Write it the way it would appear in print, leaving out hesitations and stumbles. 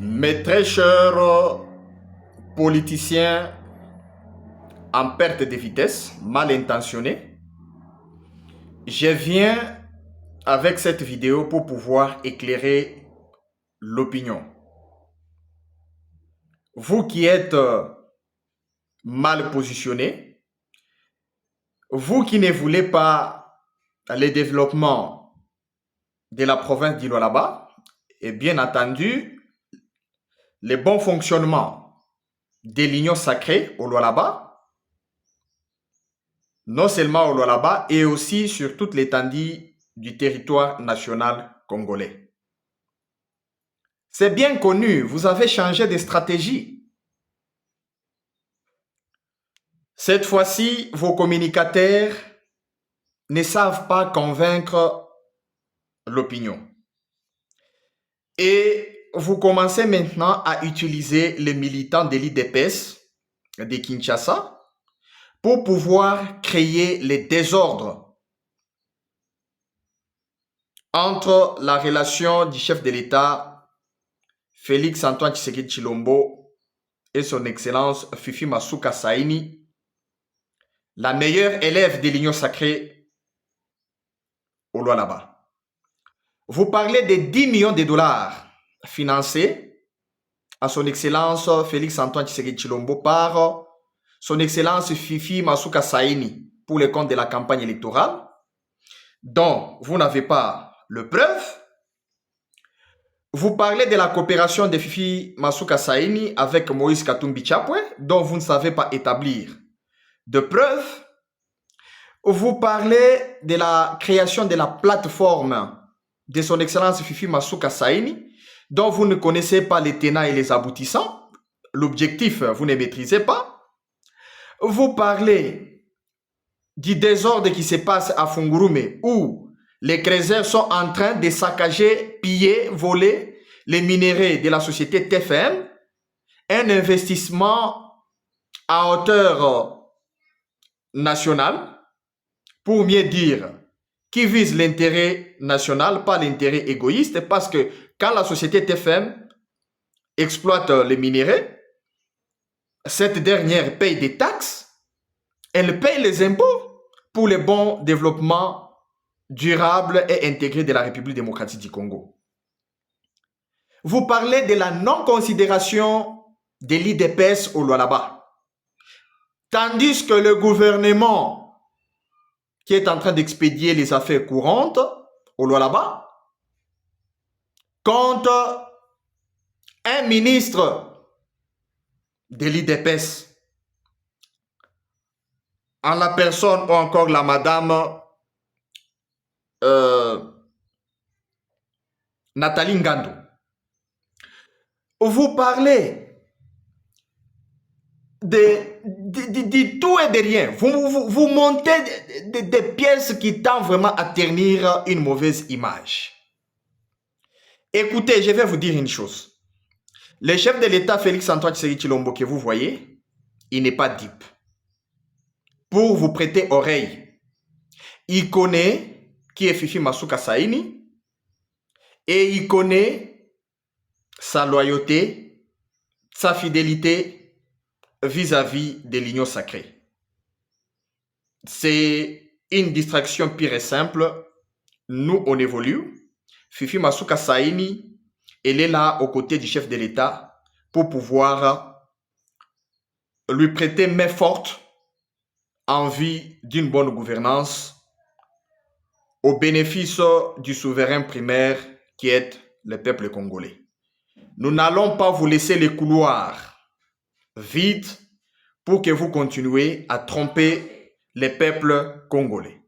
Mes très chers politiciens en perte de vitesse, mal intentionnés, je viens avec cette vidéo pour pouvoir éclairer l'opinion. Vous qui êtes mal positionnés, vous qui ne voulez pas le développement de la province du Lualaba, et bien entendu, le bon fonctionnement de l'union sacrée au Lualaba, non seulement au Lualaba, et aussi sur toute l'étendue du territoire national congolais. C'est bien connu, vous avez changé de stratégie. Cette fois-ci, vos communicateurs ne savent pas convaincre l'opinion. Et vous commencez maintenant à utiliser les militants de l'IDPS de Kinshasa pour pouvoir créer les désordres entre la relation du chef de l'État Félix Antoine Tshisekedi Tshilombo et son excellence Fifi Masuka Saini, la meilleure élève de l'Union sacrée au Lualaba. Vous parlez de 10 millions de dollars financés à son excellence Félix Antoine Tshisekedi Tshilombo par son excellence Fifi Masuka Saini pour le compte de la campagne électorale, dont vous n'avez pas le preuve. Vous parlez de la coopération de Fifi Masuka Saini avec Moïse Katumbi Chapwe, dont vous ne savez pas établir de preuves. Vous parlez de la création de la plateforme de son excellence Fifi Masuka Saini, dont vous ne connaissez pas les tenants et les aboutissants. L'objectif, vous ne maîtrisez pas. Vous parlez du désordre qui se passe à Fungurume, où les Crézers sont en train de saccager, piller, voler les minéraux de la société TFM, un investissement à hauteur nationale, pour mieux dire, qui vise l'intérêt national, pas l'intérêt égoïste, parce que quand la société TFM exploite les minéraux, cette dernière paye des taxes, elle paye les impôts pour le bon développement durable et intégré de la République démocratique du Congo. Vous parlez de la non-considération de l'IDPS au Lualaba, tandis que le gouvernement qui est en train d'expédier les affaires courantes au Lualaba compte un ministre de l'IDPS en la personne ou encore la madame Nathalie Ngando. Vous parlez de tout et de rien. Vous montez des pièces qui tendent vraiment à ternir une mauvaise image. Écoutez, je vais vous dire une chose. Le chef de l'État, Félix Antoine Tshisekedi Tshilombo, que vous voyez, il n'est pas dupe. Pour vous prêter oreille, il connaît qui est Fifi Masuka Saini et il connaît sa loyauté, sa fidélité vis-à-vis de l'union sacrée. C'est une distraction pure et simple. Nous, on évolue. Fifi Masuka Saini, elle est là aux côtés du chef de l'État pour pouvoir lui prêter main forte en vue d'une bonne gouvernance au bénéfice du souverain primaire qui est le peuple congolais. Nous n'allons pas vous laisser les couloirs vides pour que vous continuez à tromper les peuples congolais.